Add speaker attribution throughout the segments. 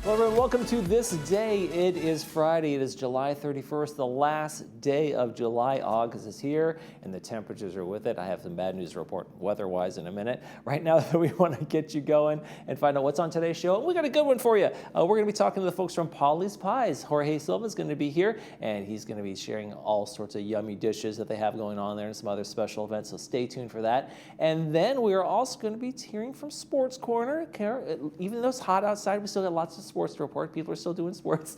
Speaker 1: Well, everyone, welcome to This Day. It is Friday. It is July 31st, the last day of July. August is here, and the temperatures are with it. I have some bad news to report weather-wise in a minute. Right now, we want to get you going and find out what's on today's show. We got a good one for you. We're going to be talking to the folks from Polly's Pies. Jorge Silva is going to be here, and he's going to be sharing all sorts of yummy dishes that they have going on there and some other special events, so stay tuned for that. And then we are also going to be hearing from Sports Corner. Even though it's hot outside, we still got lots of sports to report. People are still doing sports.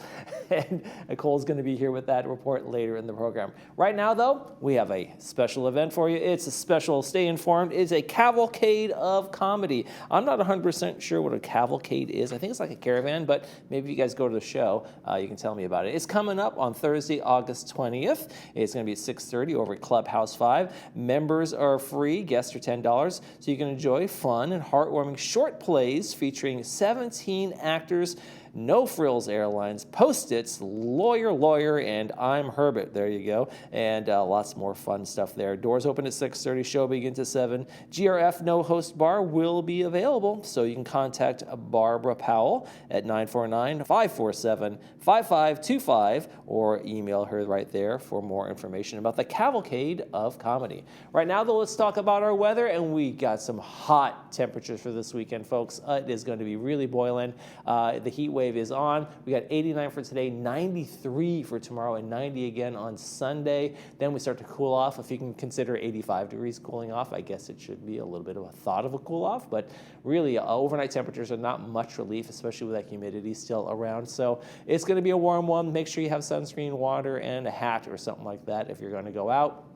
Speaker 1: And Nicole's going to be here with that report later in the program. Right now, though, we have a special event for you. It's a special, stay informed. It's a cavalcade of comedy. I'm not 100% sure what a cavalcade is. I think it's like a caravan, but maybe if you guys go to the show, you can tell me about it. It's coming up on Thursday, August 20th. It's going to be at 6:30 over at Clubhouse 5. Members are free. Guests are $10. So you can enjoy fun and heartwarming short plays featuring 17 actors, No Frills Airlines, Post-its, Lawyer, and I'm Herbert. There you go. And lots more fun stuff there. Doors open at 6:30. Show begins at 7. GRF No Host Bar will be available, so you can contact Barbara Powell at 949-547-5525 or email her right there for more information about the Cavalcade of Comedy. Right now, though, let's talk about our weather, and we got some hot temperatures for this weekend, folks. It is going to be really boiling. The heat wave is on. We got 89 for today, 93 for tomorrow, and 90 again on Sunday. Then we start to cool off. If you can consider 85 degrees cooling off, I guess it should be a little bit of a thought of a cool off, but really overnight temperatures are not much relief, especially with that humidity still around. So it's going to be a warm one. Make sure you have sunscreen, water, and a hat or something like that if you're going to go out.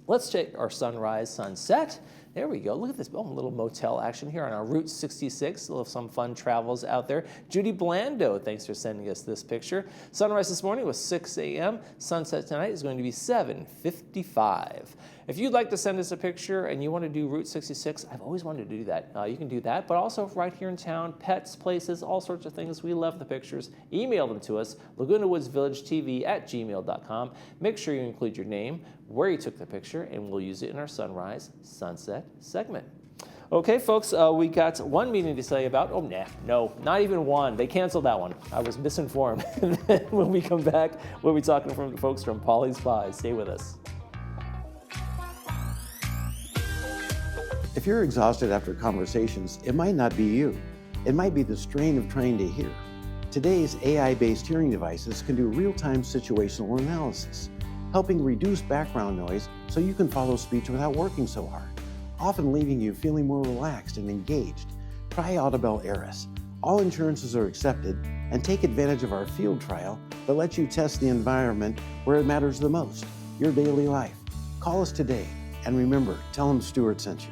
Speaker 1: Let's check our sunrise, sunset. There we go. Look at this little motel action here on our Route 66. We'll have some fun travels out there. Judy Blando, thanks for sending us this picture. Sunrise this morning was 6 a.m. Sunset tonight is going to be 7:55. If you'd like to send us a picture and you want to do Route 66, I've always wanted to do that. You can do that, but also right here in town, pets, places, all sorts of things. We love the pictures. Email them to us, lagunawoodsvillagetv@gmail.com. Make sure you include your name, where you took the picture, and we'll use it in our sunrise, sunset segment. Okay, folks, we got one meeting to tell you about. Oh, no, not even one. They canceled that one. I was misinformed. When we come back, we'll be talking from the folks from Polly's Pies. Stay with us.
Speaker 2: If you're exhausted after conversations, it might not be you. It might be the strain of trying to hear. Today's AI-based hearing devices can do real-time situational analysis, helping reduce background noise so you can follow speech without working so hard, often leaving you feeling more relaxed and engaged. Try Audibel Eris. All insurances are accepted, and take advantage of our field trial that lets you test the environment where it matters the most, your daily life. Call us today, and remember, tell them Stuart sent you.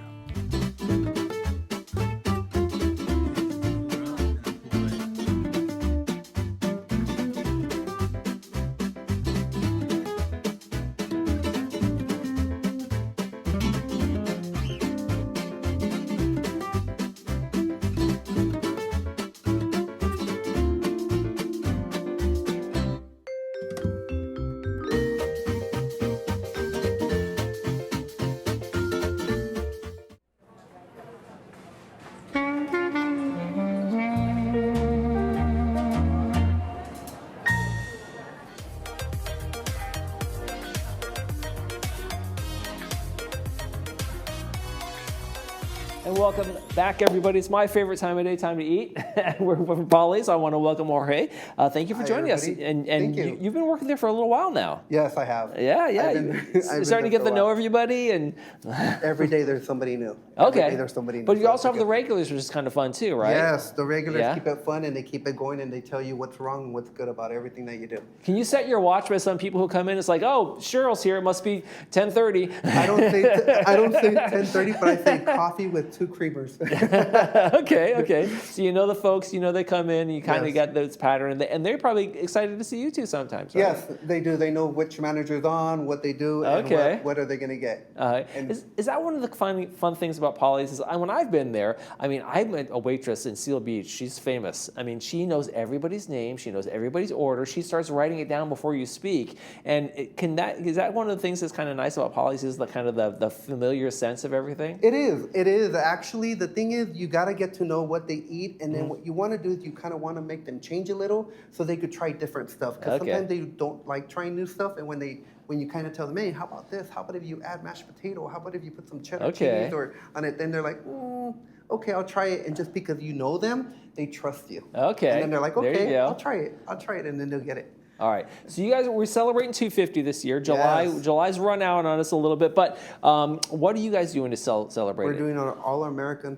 Speaker 1: And welcome back, everybody. It's my favorite time of day, time to eat. We're from Polly's. I want to welcome Jorge. Thank you for joining us. And
Speaker 3: Thank you.
Speaker 1: You've been working there for a little while now.
Speaker 3: Yes, I have.
Speaker 1: Yeah.
Speaker 3: I've
Speaker 1: Starting to get to know everybody. And
Speaker 3: every day there's somebody new.
Speaker 1: Okay.
Speaker 3: Every day there's somebody new.
Speaker 1: But you also have the regulars, which is kind of fun too, right?
Speaker 3: Yes, the regulars
Speaker 1: Yeah.
Speaker 3: keep it fun and they keep it going and they tell you what's wrong and what's good about everything that you do.
Speaker 1: Can you set your watch by some people who come in? It's like, oh, Cheryl's here. It must be 10:30.
Speaker 3: I don't say 10:30, but I say coffee with 2 creamers.
Speaker 1: Okay. So you know the folks, you know they come in, and you kind of
Speaker 3: Yes.
Speaker 1: get this pattern, and they're probably excited to see you too sometimes, right?
Speaker 3: Yes, they do. They know which manager's on, what they do, and
Speaker 1: Okay.
Speaker 3: what are they going to get. And-
Speaker 1: Is that one of the fun things about Polly's? Is when I've been there, I mean, I met a waitress in Seal Beach. She's famous. I mean, she knows everybody's name. She knows everybody's order. She starts writing it down before you speak. And is that one of the things that's kind of nice about Polly's is the kind of the familiar sense of everything?
Speaker 3: It is. It is. Actually, actually, the thing is, you got to get to know what they eat. And then what you want to do is you kind of want to make them change a little so they could try different stuff. Because sometimes they don't like trying new stuff. And when you kind of tell them, hey, how about this? How about if you add mashed potato? How about if you put some cheddar cheese or on it? Then they're like, okay, I'll try it. And just because you know them, they trust you.
Speaker 1: Okay.
Speaker 3: And then they're like,
Speaker 1: There you
Speaker 3: okay,
Speaker 1: go.
Speaker 3: I'll try it. And then they'll get it.
Speaker 1: All right. So you guys, we're celebrating 250 this year. July's run out on us a little bit, but what are you guys doing to celebrate
Speaker 3: We're
Speaker 1: it?
Speaker 3: doing our all-American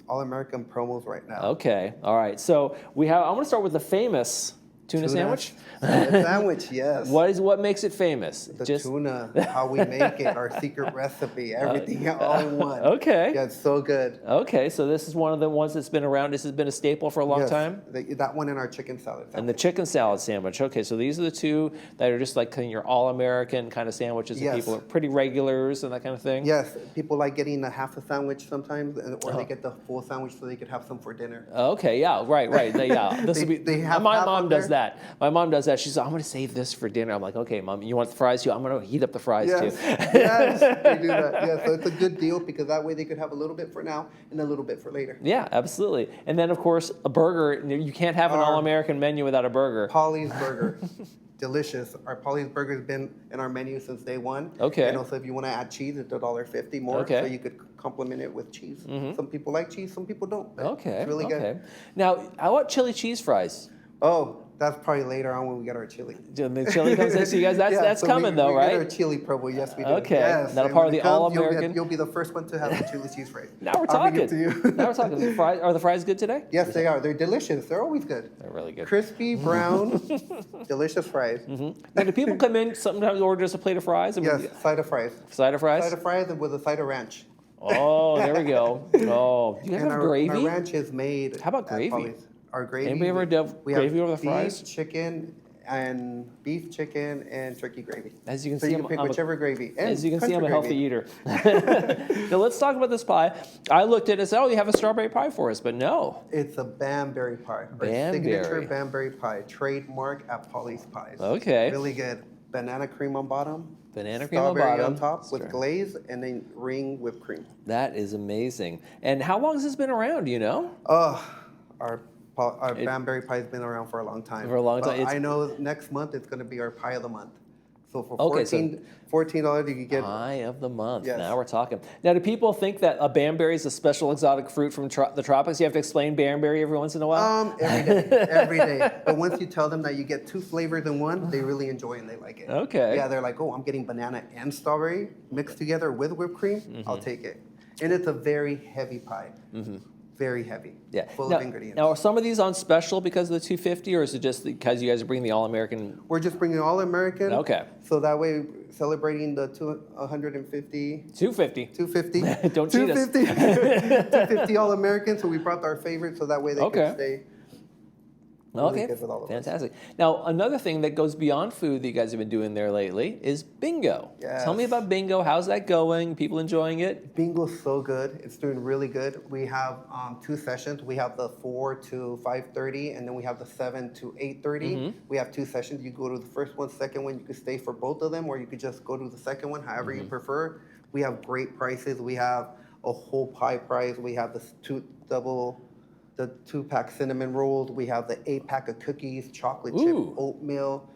Speaker 3: promos right now.
Speaker 1: Okay. All right. So I'm going to start with the famous tuna sandwich.
Speaker 3: Tuna sandwich, yes.
Speaker 1: What makes it famous?
Speaker 3: The tuna, how we make it, our secret recipe, everything all in one.
Speaker 1: Okay.
Speaker 3: Yeah, it's so good.
Speaker 1: Okay, so this is one of the ones that's been around. This has been a staple for a long time?
Speaker 3: That one and our chicken salad sandwich.
Speaker 1: And the chicken salad sandwich. Okay, so these are the two that are just like kind of your all-American kind of sandwiches that people are pretty regulars and that kind of thing?
Speaker 3: Yes, people like getting a half a sandwich sometimes, or they get the full sandwich so they could have some for dinner.
Speaker 1: Okay, yeah, right. My mom does that. My mom does that. She's like, I'm going to save this for dinner. I'm like, okay, Mom, you want the fries too? I'm going to heat up the fries too.
Speaker 3: Yes, they do that. Yeah, so it's a good deal because that way they could have a little bit for now and a little bit for later.
Speaker 1: Yeah, absolutely. And then, of course, a burger. You can't have an all-American menu without a burger.
Speaker 3: Polly's Burger. Delicious. Our Polly's Burger has been in our menu since day one.
Speaker 1: Okay.
Speaker 3: And also, if you want to add cheese, it's $1.50 more.
Speaker 1: Okay.
Speaker 3: So you could complement it with cheese. Some people like cheese, some people don't.
Speaker 1: Okay.
Speaker 3: It's really good.
Speaker 1: Now, I want chili cheese fries.
Speaker 3: Oh, that's probably later on when we get our chili.
Speaker 1: The chili comes in, so you guys, that's coming though,
Speaker 3: we
Speaker 1: right?
Speaker 3: Get our chili promo, yes, we do.
Speaker 1: Okay,
Speaker 3: yes.
Speaker 1: that'll part of the all-American.
Speaker 3: You'll be the first one to have the chili cheese fries.
Speaker 1: Now we're
Speaker 3: I'll bring
Speaker 1: talking.
Speaker 3: it to you.
Speaker 1: Now we're talking. The fries, are the fries good today?
Speaker 3: Yes, they are. They're delicious. They're always good.
Speaker 1: They're really good.
Speaker 3: Crispy, brown, delicious fries.
Speaker 1: Now, do people come in sometimes order just a plate of fries?
Speaker 3: Yes, side of fries.
Speaker 1: Side of fries?
Speaker 3: Side of fries with a side of ranch.
Speaker 1: Oh, there we go. Oh, do you guys have gravy?
Speaker 3: Our ranch is made.
Speaker 1: How about
Speaker 3: at
Speaker 1: gravy?
Speaker 3: Polly's. Our gravy.
Speaker 1: Anybody ever have gravy over the fries?
Speaker 3: Beef, chicken, and turkey gravy.
Speaker 1: As you can
Speaker 3: so
Speaker 1: see,
Speaker 3: you can pick whichever gravy. And
Speaker 1: as you can see, I'm a
Speaker 3: country
Speaker 1: healthy
Speaker 3: gravy.
Speaker 1: eater. Now let's talk about this pie. I looked at it and said, "Oh, you have a strawberry pie for us," but no.
Speaker 3: It's a Banbury pie. Our
Speaker 1: Banbury.
Speaker 3: signature Banbury pie, trademark at Polly's Pies.
Speaker 1: Okay.
Speaker 3: Really good. Banana cream on bottom.
Speaker 1: Banana cream on
Speaker 3: Strawberry
Speaker 1: bottom.
Speaker 3: on top with glaze, and then ring whipped cream.
Speaker 1: That is amazing. And how long has this been around? Do you know?
Speaker 3: Our Banbury pie has been around for a long time.
Speaker 1: For a long time.
Speaker 3: I know next month it's going to be our pie of the month. So for $14, you can get
Speaker 1: pie of the month.
Speaker 3: Yes.
Speaker 1: Now we're talking. Now, do people think that a Banbury is a special exotic fruit from the tropics? You have to explain Banbury every once in a while?
Speaker 3: Every day. But once you tell them that you get two flavors in one, they really enjoy and they like it.
Speaker 1: Okay.
Speaker 3: Yeah, they're like, oh, I'm getting banana and strawberry mixed together with whipped cream. I'll take it. And it's a very heavy pie. Very heavy.
Speaker 1: Yeah.
Speaker 3: Full of ingredients.
Speaker 1: Now, are some of these on special because of the 250, or is it just because you guys are bringing the all-American?
Speaker 3: We're just bringing all American.
Speaker 1: Okay.
Speaker 3: So that way, celebrating the 250.
Speaker 1: 250.
Speaker 3: 250.
Speaker 1: Don't cheat us.
Speaker 3: 250 all American. So we brought our favorite, so that way they can stay. Really good with all of us.
Speaker 1: Fantastic. Now, another thing that goes beyond food that you guys have been doing there lately is bingo.
Speaker 3: Yes.
Speaker 1: Tell me about bingo. How's that going? People enjoying it?
Speaker 3: Bingo's so good. It's doing really good. We have 2 sessions. We have the 4 to 5:30, and then we have the 7 to 8:30. We have 2 sessions. You go to the first one, second one. You could stay for both of them, or you could just go to the second one, however you prefer. We have great prices. We have a whole pie price. We have the 2-pack cinnamon rolls. We have the 8-pack of cookies, chocolate chip, oatmeal,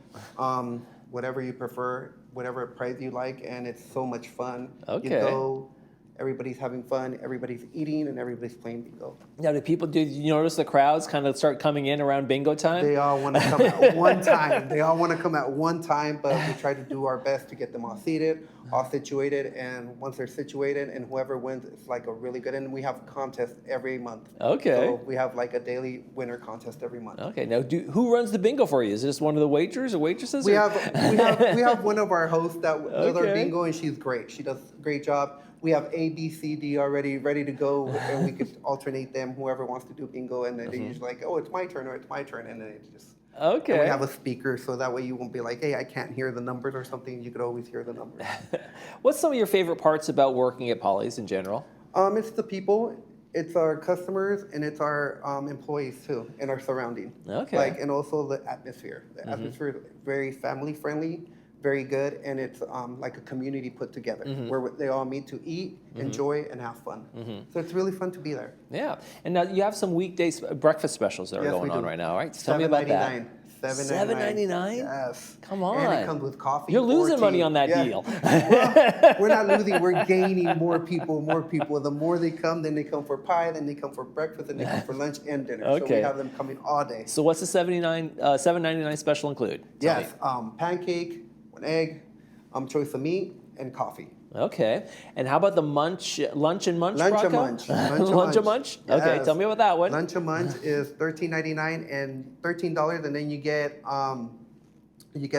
Speaker 3: whatever you prefer, whatever price you like, and it's so much fun.
Speaker 1: Okay.
Speaker 3: You go, everybody's having fun, everybody's eating, and everybody's playing bingo.
Speaker 1: Now, do you notice the crowds kind of start coming in around bingo time?
Speaker 3: They all want to come at one time. They all want to come at one time, but we try to do our best to get them all seated, all situated, and once they're situated, and whoever wins, it's like a really good, and we have contests every month.
Speaker 1: Okay.
Speaker 3: So we have like a daily winner contest every month.
Speaker 1: Okay. Now, who runs the bingo for you? Is it just one of the waiters or waitresses?
Speaker 3: We have one of our hosts that does our bingo, and she's great. She does a great job. We have A, B, C, D already ready to go, and we could alternate them, whoever wants to do bingo, and then they're usually like, oh, it's my turn, or it's my turn, and then it's just...
Speaker 1: Okay.
Speaker 3: And we have a speaker, so that way you won't be like, hey, I can't hear the numbers or something. You could always hear the numbers.
Speaker 1: What's some of your favorite parts about working at Polly's in general?
Speaker 3: It's the people, it's our customers, and it's our employees too, and our surrounding.
Speaker 1: Okay.
Speaker 3: And also the atmosphere. The atmosphere is very family friendly, very good, and it's like a community put together where they all meet to eat, enjoy, and have fun. So it's really fun to be there.
Speaker 1: Yeah. And now you have some weekdays breakfast specials that are
Speaker 3: Yes,
Speaker 1: going
Speaker 3: we
Speaker 1: on
Speaker 3: do.
Speaker 1: right now, right? Tell me about that.
Speaker 3: $7.99. Yes.
Speaker 1: Come on.
Speaker 3: And it comes with coffee.
Speaker 1: You're losing
Speaker 3: or
Speaker 1: money
Speaker 3: tea.
Speaker 1: on that
Speaker 3: Yeah.
Speaker 1: deal.
Speaker 3: Well, we're not losing. We're gaining more people, more people. The more they come, then they come for pie, then they come for breakfast, then they come for lunch and dinner. So
Speaker 1: Okay.
Speaker 3: we have them coming all day.
Speaker 1: So what's the $7.99 special include? Tell me.
Speaker 3: Yes, pancake, an egg, choice of meat, and coffee.
Speaker 1: Okay. And how about the lunch and munch,
Speaker 3: Lunch
Speaker 1: Bronco?
Speaker 3: and munch.
Speaker 1: Lunch and munch? Okay,
Speaker 3: Yes.
Speaker 1: tell me about that one.
Speaker 3: Lunch and munch is $13.99 and $13, and then you get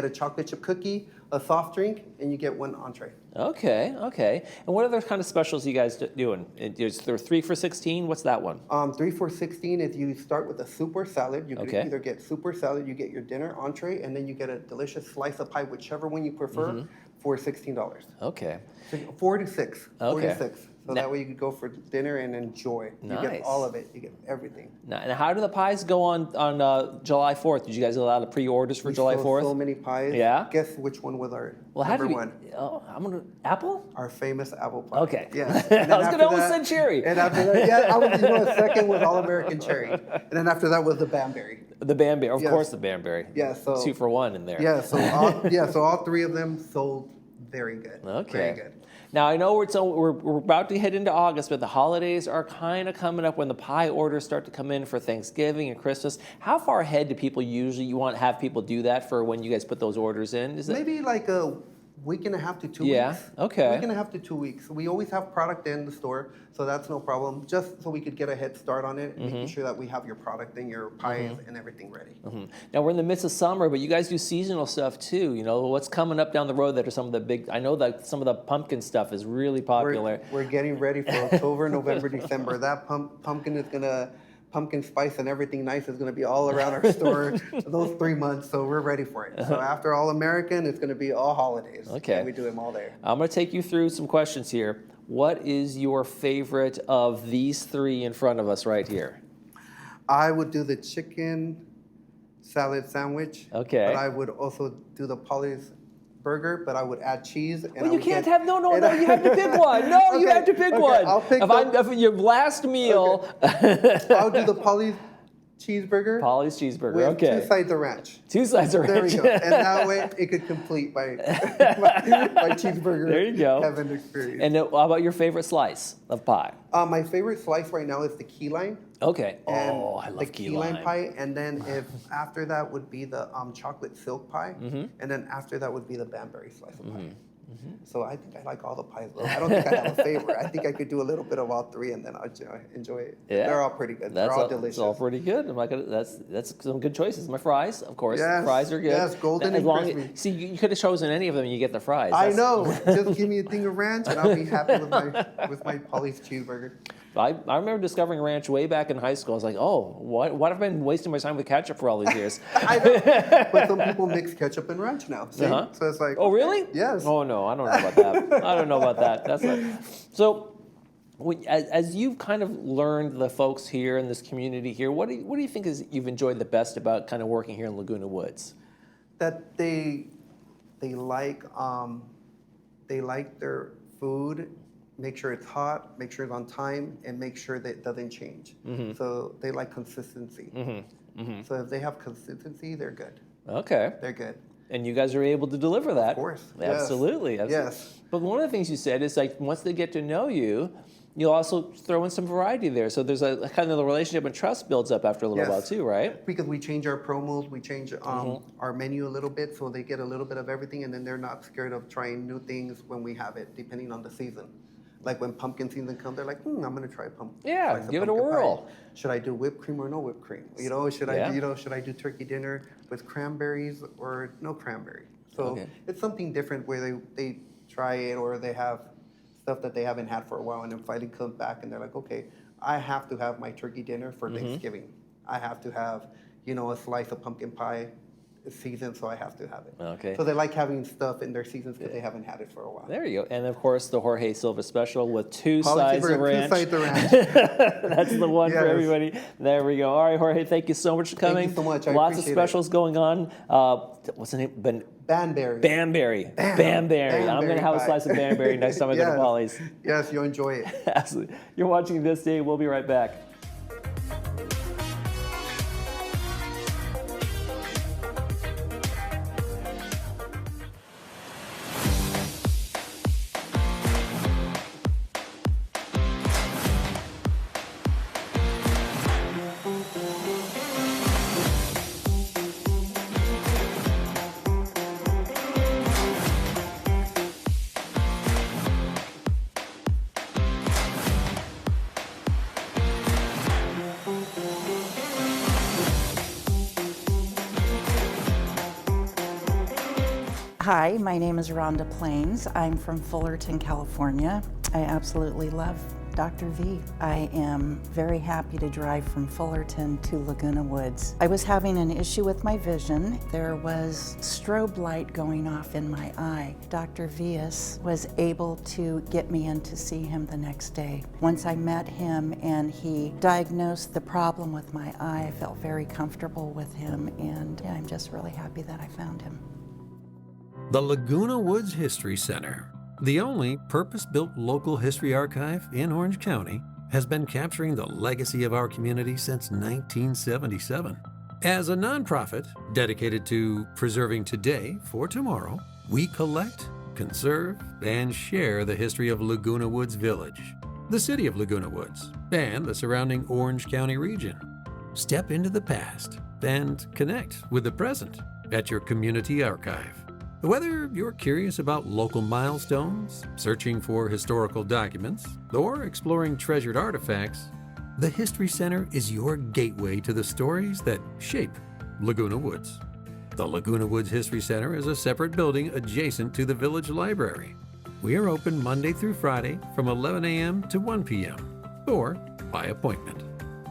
Speaker 3: a chocolate chip cookie, a soft drink, and you get one entree.
Speaker 1: Okay, okay. And what other kind of specials are you guys doing? Is there 3 for $16? What's that one?
Speaker 3: 3 for $16 is you start with a soup or salad. You could
Speaker 1: Okay.
Speaker 3: either get soup or salad, you get your dinner, entree, and then you get a delicious slice of pie, whichever one you prefer, for $16.
Speaker 1: Okay.
Speaker 3: 4 to 6. 4
Speaker 1: Okay.
Speaker 3: to 6. So
Speaker 1: Now-
Speaker 3: that way you could go for dinner and enjoy. You
Speaker 1: Nice.
Speaker 3: get all of it. You get everything.
Speaker 1: Now, and how do the pies go on July 4th? Did you guys allow the pre-orders for
Speaker 3: We
Speaker 1: July
Speaker 3: sold
Speaker 1: 4th?
Speaker 3: so many pies.
Speaker 1: Yeah?
Speaker 3: Guess which one was our
Speaker 1: Well, how
Speaker 3: number
Speaker 1: did we?
Speaker 3: one?
Speaker 1: Oh, I'm gonna apple.
Speaker 3: Our famous apple pie.
Speaker 1: Okay.
Speaker 3: Yes.
Speaker 1: I
Speaker 3: And then
Speaker 1: was
Speaker 3: after
Speaker 1: gonna almost
Speaker 3: that-
Speaker 1: say cherry.
Speaker 3: And after that, yeah, I was, second was all American cherry, and then after that was the Banberry.
Speaker 1: The Banberry, of
Speaker 3: Yes.
Speaker 1: course, the Banberry.
Speaker 3: Yeah, so
Speaker 1: 2 for 1 in there.
Speaker 3: Yeah, so all 3 of them sold very good.
Speaker 1: Okay.
Speaker 3: Very good.
Speaker 1: Now I know we're about to head into August, but the holidays are kind of coming up when the pie orders start to come in for Thanksgiving and Christmas. How far ahead do people usually have people do that for when you guys put those orders in? Is it?
Speaker 3: Maybe like a week and a half to 2
Speaker 1: Yeah,
Speaker 3: weeks.
Speaker 1: okay.
Speaker 3: Week and a half to 2 weeks. We always have product in the store, so that's no problem. Just so we could get a head start on it, making sure that we have your product and your pies and everything ready.
Speaker 1: Now we're in the midst of summer, but you guys do seasonal stuff too. You know what's coming up down the road that are some of the big. I know that some of the pumpkin stuff is really popular.
Speaker 3: We're getting ready for October, November, December. That pumpkin is gonna. Pumpkin spice and everything nice is going to be all around our store those 3 months, so we're ready for it. So after All American, it's going to be all holidays.
Speaker 1: Okay.
Speaker 3: And we do them all day.
Speaker 1: I'm going to take you through some questions here. What is your favorite of these 3 in front of us right here?
Speaker 3: I would do the chicken salad sandwich.
Speaker 1: Okay.
Speaker 3: But I would also do the Polly's burger, but I would add cheese. And
Speaker 1: Well,
Speaker 3: I
Speaker 1: you
Speaker 3: would
Speaker 1: can't
Speaker 3: get-
Speaker 1: have no. You have to pick one. No, you
Speaker 3: Okay,
Speaker 1: have to pick
Speaker 3: okay,
Speaker 1: one.
Speaker 3: I'll pick
Speaker 1: if your last meal,
Speaker 3: I'll do the Polly's cheeseburger
Speaker 1: Polly's cheeseburger.
Speaker 3: with
Speaker 1: Okay.
Speaker 3: 2 sides of ranch.
Speaker 1: 2 sides of
Speaker 3: There
Speaker 1: ranch.
Speaker 3: we go. And that way it could complete my my cheeseburger
Speaker 1: There you go.
Speaker 3: heaven experience.
Speaker 1: And then, how about your favorite slice of pie?
Speaker 3: My favorite slice right now is the key lime.
Speaker 1: Okay.
Speaker 3: And
Speaker 1: Oh, I
Speaker 3: the
Speaker 1: love key lime.
Speaker 3: pie, and then if after that would be the chocolate silk pie, and then after that would be the Banberry slice of pie. So I think I like all the pies. Though. I don't think I have a favorite. I think I could do a little bit of all 3, and then I'll enjoy it.
Speaker 1: Yeah.
Speaker 3: They're all pretty good. They're all delicious.
Speaker 1: It's all pretty good. I'm not gonna. That's some good choices. My fries, of course.
Speaker 3: Yes,
Speaker 1: Fries are good.
Speaker 3: yes, golden
Speaker 1: As
Speaker 3: and
Speaker 1: long
Speaker 3: crispy.
Speaker 1: see, you could have chosen any of them. And you get the fries.
Speaker 3: I
Speaker 1: That's-
Speaker 3: know. Just give me a thing of ranch, and I'll be happy with my Polly's cheeseburger.
Speaker 1: I remember discovering ranch way back in high school. I was like, oh, what have I been wasting my time with ketchup for all these years?
Speaker 3: I know. But some people mix ketchup and ranch now. See?
Speaker 1: Uh-huh.
Speaker 3: So it's like.
Speaker 1: Oh, really?
Speaker 3: Yes.
Speaker 1: Oh no, I don't know about that. I don't know about that. That's not. So, as you've kind of learned the folks here in this community here, what do you think you've enjoyed the best about kind of working here in Laguna Woods?
Speaker 3: That they like their food. Make sure it's hot, make sure it's on time, and make sure that it doesn't change. So they like consistency. So if they have consistency, they're good.
Speaker 1: Okay.
Speaker 3: They're good.
Speaker 1: And you guys are able to deliver that.
Speaker 3: Of course. Yes.
Speaker 1: Absolutely.
Speaker 3: Yes.
Speaker 1: But one of the things you said is like once they get to know you, you'll also throw in some variety there. So there's a kind of the relationship and trust builds up after a little
Speaker 3: Yes.
Speaker 1: while too, right?
Speaker 3: Because we change our promos, we change our menu a little bit, so they get a little bit of everything, and then they're not scared of trying new things when we have it, depending on the season. Like when pumpkin season comes, they're like, I'm gonna try pumpkin.
Speaker 1: Yeah,
Speaker 3: slice of
Speaker 1: give it a
Speaker 3: pumpkin
Speaker 1: whirl.
Speaker 3: pie. Should I do whipped cream or no whipped cream? You know, should I do turkey dinner with cranberries or no cranberry? So
Speaker 1: Okay.
Speaker 3: it's something different where they try it, or they have stuff that they haven't had for a while, and then finally come back and they're like, okay, I have to have my turkey dinner for Thanksgiving. I have to have, a slice of pumpkin pie season, so I have to have it.
Speaker 1: Okay.
Speaker 3: So they like having stuff in their seasons because they haven't had it for a while.
Speaker 1: There you go. And of course, the Jorge Silva special with two
Speaker 3: Quality
Speaker 1: sides of
Speaker 3: bird,
Speaker 1: ranch.
Speaker 3: 2 sides of ranch.
Speaker 1: That's the one for
Speaker 3: Yes.
Speaker 1: everybody. There we go. All right, Jorge, thank you so much for coming.
Speaker 3: Thank you so much. I
Speaker 1: Lots of
Speaker 3: appreciate
Speaker 1: specials going on. What's the name?
Speaker 3: Banberry.
Speaker 1: Banberry. Banberry. I'm going to have a slice of Banberry next time I go to Polly's.
Speaker 3: Yes, you'll enjoy it.
Speaker 1: Absolutely. You're watching This Day. We'll be right back.
Speaker 4: Hi, my name is Rhonda Plains. I'm from Fullerton, California. I absolutely love Dr. V. I am very happy to drive from Fullerton to Laguna Woods. I was having an issue with my vision. There was strobe light going off in my eye. Dr. Vias was able to get me in to see him the next day. Once I met him and he diagnosed the problem with my eye, I felt very comfortable with him, and I'm just really happy that I found him.
Speaker 5: The Laguna Woods History Center, the only purpose-built local history archive in Orange County, has been capturing the legacy of our community since 1977. As a nonprofit dedicated to preserving today for tomorrow, we collect, conserve, and share the history of Laguna Woods Village, the city of Laguna Woods, and the surrounding Orange County region. Step into the past and connect with the present at your community archive. Whether you're curious about local milestones, searching for historical documents, or exploring treasured artifacts, the History Center is your gateway to the stories that shape Laguna Woods. The Laguna Woods History Center is a separate building adjacent to the Village Library. We are open Monday through Friday from 11 a.m. to 1 p.m. or by appointment.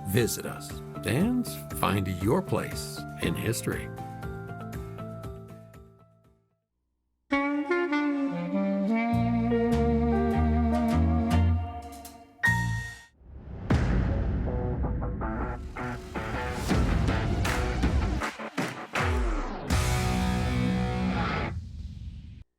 Speaker 5: Visit us and find your place in history.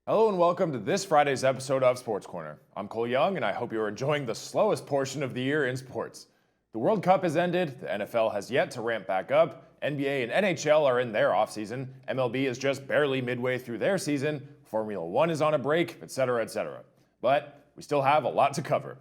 Speaker 6: Hello and welcome to this Friday's episode of Sports Corner. I'm Cole Young and I hope you're enjoying the slowest portion of the year in sports. The World Cup has ended, the NFL has yet to ramp back up, NBA and NHL are in their offseason, MLB is just barely midway through their season, Formula One is on a break, etc., etc. But we still have a lot to cover.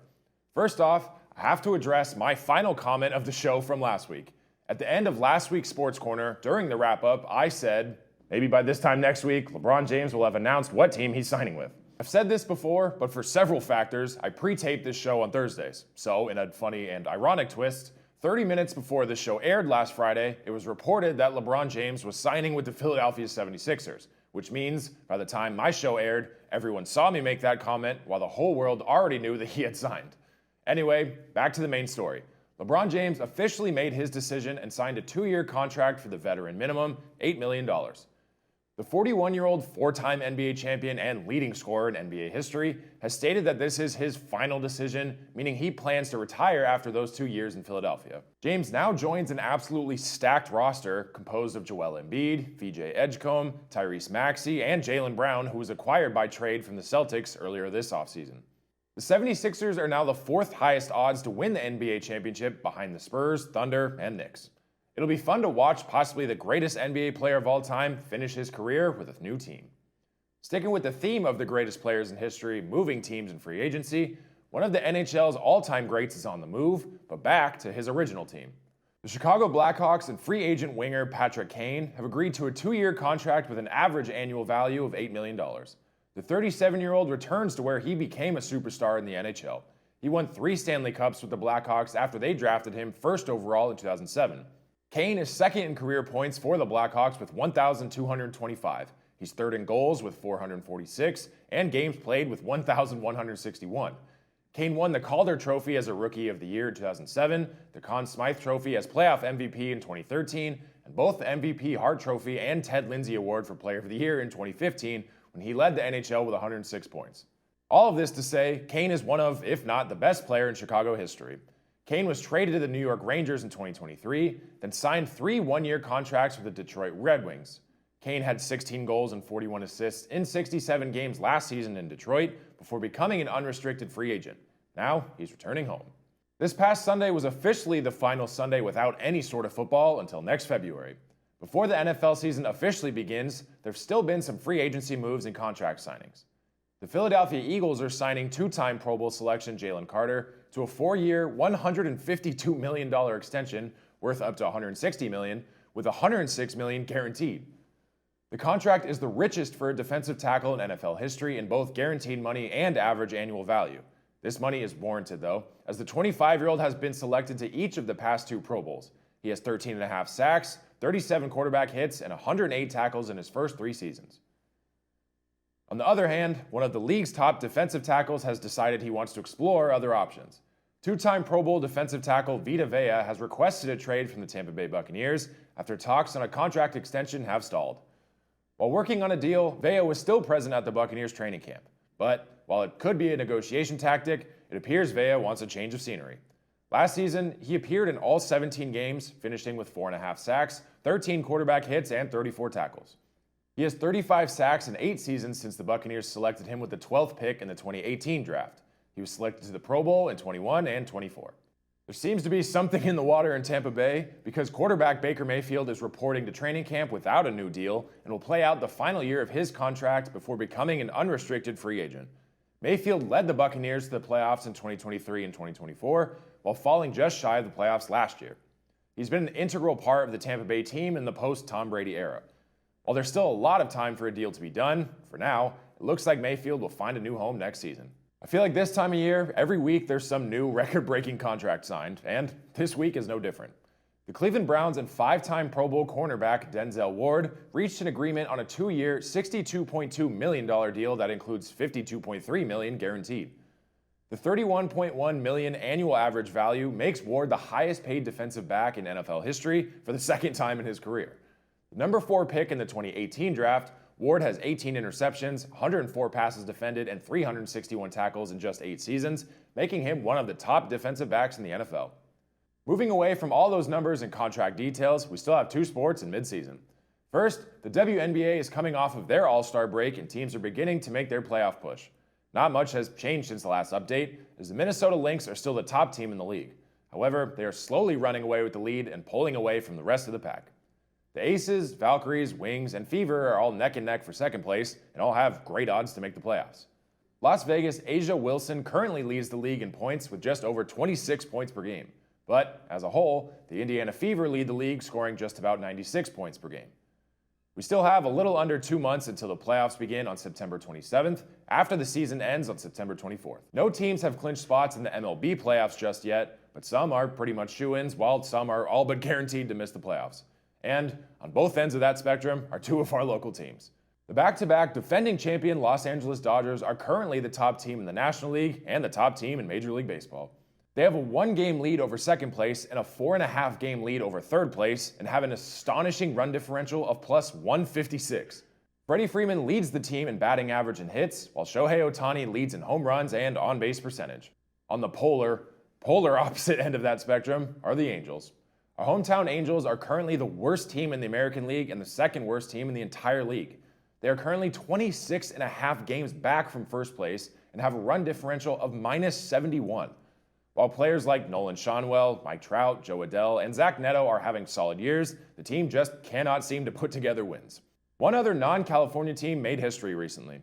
Speaker 6: First off, I have to address my final comment of the show from last week. At the end of last week's Sports Corner, during the wrap-up, I said, maybe by this time next week, LeBron James will have announced what team he's signing with. I've said this before, but for several factors, I pre-taped this show on Thursdays. So, in a funny and ironic twist, 30 minutes before this show aired last Friday, it was reported that LeBron James was signing with the Philadelphia 76ers, which means by the time my show aired, everyone saw me make that comment while the whole world already knew that he had signed. Anyway, back to the main story. LeBron James officially made his decision and signed a 2-year contract for the veteran minimum, $8 million. The 41-year-old four-time NBA champion and leading scorer in NBA history has stated that this is his final decision, meaning he plans to retire after those 2 years in Philadelphia. James now joins an absolutely stacked roster composed of Joel Embiid, VJ Edgecombe, Tyrese Maxey, and Jaylen Brown, who was acquired by trade from the Celtics earlier this offseason. The 76ers are now the 4th highest odds to win the NBA championship behind the Spurs, Thunder, and Knicks. It'll be fun to watch possibly the greatest NBA player of all time finish his career with a new team. Sticking with the theme of the greatest players in history moving teams in free agency, one of the NHL's all-time greats is on the move, but back to his original team. The Chicago Blackhawks and free agent winger Patrick Kane have agreed to a 2-year contract with an average annual value of $8 million. The 37-year-old returns to where he became a superstar in the NHL. He won 3 Stanley Cups with the Blackhawks after they drafted him first overall in 2007. Kane is second in career points for the Blackhawks with 1,225. He's third in goals with 446 and games played with 1,161. Kane won the Calder Trophy as a Rookie of the Year in 2007, the Conn Smythe Trophy as Playoff MVP in 2013, and both the MVP Hart Trophy and Ted Lindsay Award for Player of the Year in 2015 when he led the NHL with 106 points. All of this to say, Kane is one of, if not the best player in Chicago history. Kane was traded to the New York Rangers in 2023, then signed 3 one-year contracts with the Detroit Red Wings. Kane had 16 goals and 41 assists in 67 games last season in Detroit before becoming an unrestricted free agent. Now, he's returning home. This past Sunday was officially the final Sunday without any sort of football until next February. Before the NFL season officially begins, there have still been some free agency moves and contract signings. The Philadelphia Eagles are signing 2-time Pro Bowl selection Jalen Carter to a 4-year, $152 million extension worth up to $160 million, with $106 million guaranteed. The contract is the richest for a defensive tackle in NFL history in both guaranteed money and average annual value. This money is warranted, though, as the 25-year-old has been selected to each of the past 2 Pro Bowls. He has 13.5 sacks, 37 quarterback hits, and 108 tackles in his first 3 seasons. On the other hand, one of the league's top defensive tackles has decided he wants to explore other options. 2-time Pro Bowl defensive tackle Vita Vea has requested a trade from the Tampa Bay Buccaneers after talks on a contract extension have stalled. While working on a deal, Vea was still present at the Buccaneers training camp. But while it could be a negotiation tactic, it appears Vea wants a change of scenery. Last season, he appeared in all 17 games, finishing with 4.5 sacks, 13 quarterback hits, and 34 tackles. He has 35 sacks in 8 seasons since the Buccaneers selected him with the 12th pick in the 2018 draft. He was selected to the Pro Bowl in 21 and 24. There seems to be something in the water in Tampa Bay because quarterback Baker Mayfield is reporting to training camp without a new deal and will play out the final year of his contract before becoming an unrestricted free agent. Mayfield led the Buccaneers to the playoffs in 2023 and 2024 while falling just shy of the playoffs last year. He's been an integral part of the Tampa Bay team in the post-Tom Brady era. While there's still a lot of time for a deal to be done, for now, it looks like Mayfield will find a new home next season. I feel like this time of year, every week there's some new record-breaking contract signed, and this week is no different. The Cleveland Browns and 5-time Pro Bowl cornerback Denzel Ward reached an agreement on a 2-year, $62.2 million deal that includes $52.3 million guaranteed. The $31.1 million annual average value makes Ward the highest-paid defensive back in NFL history for the second time in his career. The number 4 pick in the 2018 draft, Ward has 18 interceptions, 104 passes defended, and 361 tackles in just 8 seasons, making him one of the top defensive backs in the NFL. Moving away from all those numbers and contract details, we still have 2 sports in midseason. First, the WNBA is coming off of their All-Star break and teams are beginning to make their playoff push. Not much has changed since the last update, as the Minnesota Lynx are still the top team in the league. However, they are slowly running away with the lead and pulling away from the rest of the pack. The Aces, Valkyries, Wings, and Fever are all neck and neck for second place and all have great odds to make the playoffs. Las Vegas' Asia Wilson currently leads the league in points with just over 26 points per game. But, as a whole, the Indiana Fever lead the league, scoring just about 96 points per game. We still have a little under 2 months until the playoffs begin on September 27th, after the season ends on September 24th. No teams have clinched spots in the MLB playoffs just yet, but some are pretty much shoo-ins, while some are all but guaranteed to miss the playoffs. And on both ends of that spectrum are 2 of our local teams. The back-to-back defending champion Los Angeles Dodgers are currently the top team in the National League and the top team in Major League Baseball. They have a 1-game lead over second place and a 4.5-game lead over third place and have an astonishing run differential of plus 156. Freddie Freeman leads the team in batting average and hits, while Shohei Ohtani leads in home runs and on-base percentage. On the polar opposite end of that spectrum are the Angels. Our hometown Angels are currently the worst team in the American League and the second worst team in the entire league. They are currently 26.5 games back from first place and have a run differential of minus 71. While players like Nolan Schanuel, Mike Trout, Joe Adell, and Zach Neto are having solid years, the team just cannot seem to put together wins. One other non-California team made history recently.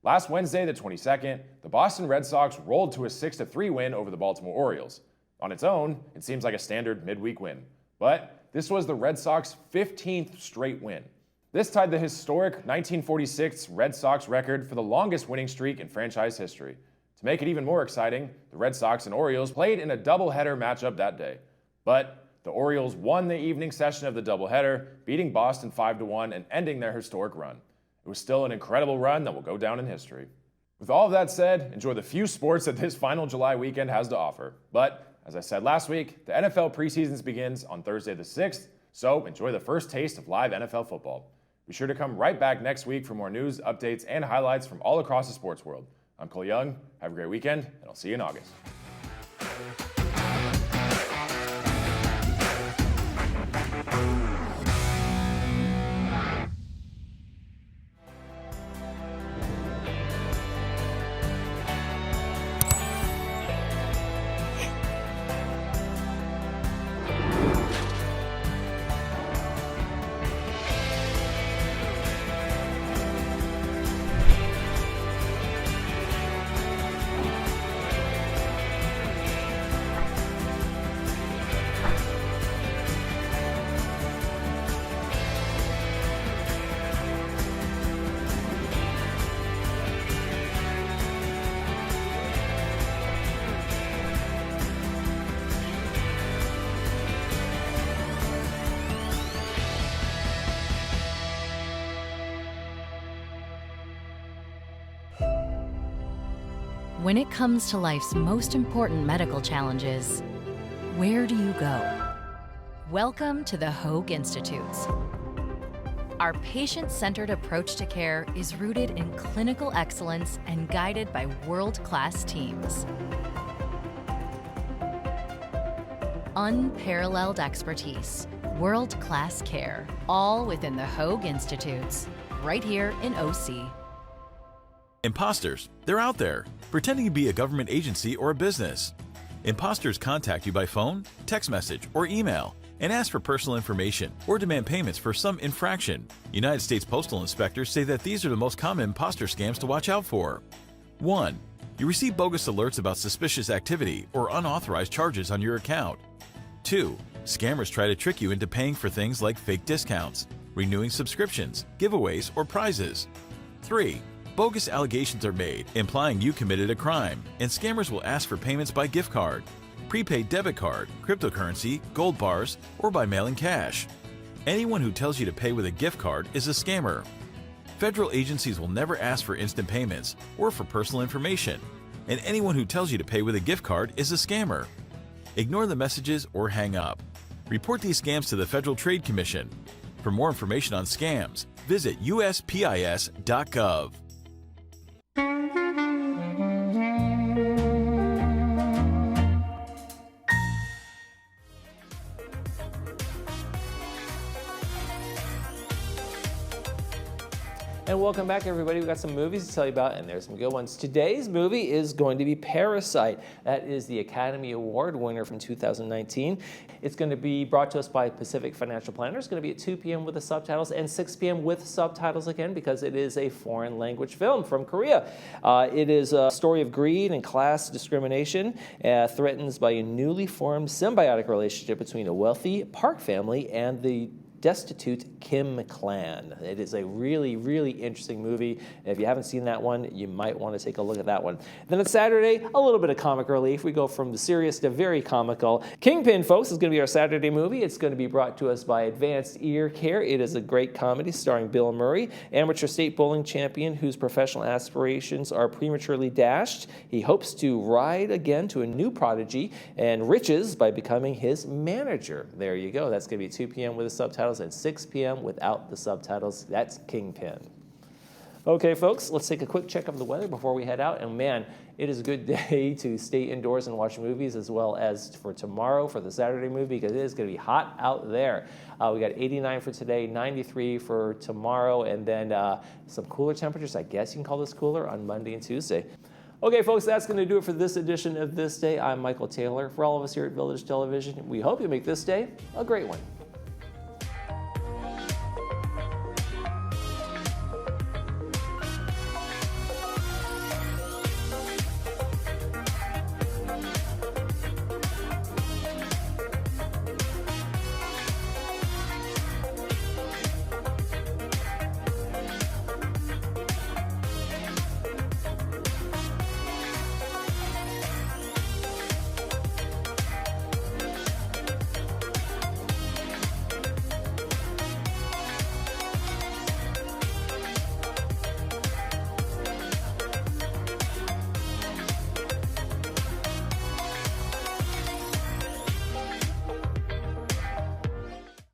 Speaker 6: Last Wednesday, the 22nd, the Boston Red Sox rolled to a 6-3 win over the Baltimore Orioles. On its own, it seems like a standard midweek win. But this was the Red Sox 15th straight win. This tied the historic 1946 Red Sox record for the longest winning streak in franchise history. To make it even more exciting, the Red Sox and Orioles played in a doubleheader matchup that day. But the Orioles won the evening session of the doubleheader, beating Boston 5-1 and ending their historic run. It was still an incredible run that will go down in history. With all of that said, enjoy the few sports that this final July weekend has to offer. But as I said last week, the NFL preseason begins on Thursday the 6th, So enjoy the first taste of live NFL football. Be sure to come right back next week for more news, updates, and highlights from all across the sports world. I'm Cole Young. Have a great weekend, and I'll see you in August.
Speaker 7: When it comes to life's most important medical challenges, where do you go? Welcome to the Hoag Institutes. Our patient-centered approach to care is rooted in clinical excellence and guided by world-class teams. Unparalleled expertise, world-class care, all within the Hoag Institutes, right here in OC.
Speaker 8: Imposters, they're out there, pretending to be a government agency or a business. Imposters contact you by phone, text message, or email and ask for personal information or demand payments for some infraction. United States Postal Inspectors say that these are the most common imposter scams to watch out for. 1. You receive bogus alerts about suspicious activity or unauthorized charges on your account. 2. Scammers try to trick you into paying for things like fake discounts, renewing subscriptions, giveaways, or prizes. 3. Bogus allegations are made, implying you committed a crime, and scammers will ask for payments by gift card, prepaid debit card, cryptocurrency, gold bars, or by mailing cash. Anyone who tells you to pay with a gift card is a scammer. Federal agencies will never ask for instant payments or for personal information, and anyone who tells you to pay with a gift card is a scammer. Ignore the messages or hang up. Report these scams to the Federal Trade Commission. For more information on scams, visit uspis.gov.
Speaker 1: And welcome back, everybody. We've got some movies to tell you about, and there's some good ones. Today's movie is going to be Parasite. That is the Academy Award winner from 2019. It's going to be brought to us by Pacific Financial Planners. It's going to be at 2 p.m. with the subtitles and 6 p.m. with subtitles again because it is a foreign language film from Korea. It is a story of greed and class discrimination threatened by a newly formed symbiotic relationship between a wealthy Park family and the destitute Kim clan. It is a really, really interesting movie. If you haven't seen that one, you might want to take a look at that one. Then on Saturday, a little bit of comic relief. We go from the serious to very comical. Kingpin, folks, is going to be our Saturday movie. It's going to be brought to us by Advanced Ear Care. It is a great comedy starring Bill Murray, amateur state bowling champion whose professional aspirations are prematurely dashed. He hopes to ride again to a new prodigy and riches by becoming his manager. There you go. That's going to be 2 p.m. with the subtitles and 6 p.m. without the subtitles. That's Kingpin. Okay, folks, let's take a quick check of the weather before we head out. And man, it is a good day to stay indoors and watch movies, as well as for tomorrow for the Saturday movie, because it is going to be hot out there. We got 89 for today, 93 for tomorrow, and then some cooler temperatures. I guess you can call this cooler on Monday and Tuesday. Okay, folks, that's going to do it for this edition of This Day. I'm Michael Taylor. For all of us here at Village Television, we hope you make this day a great one.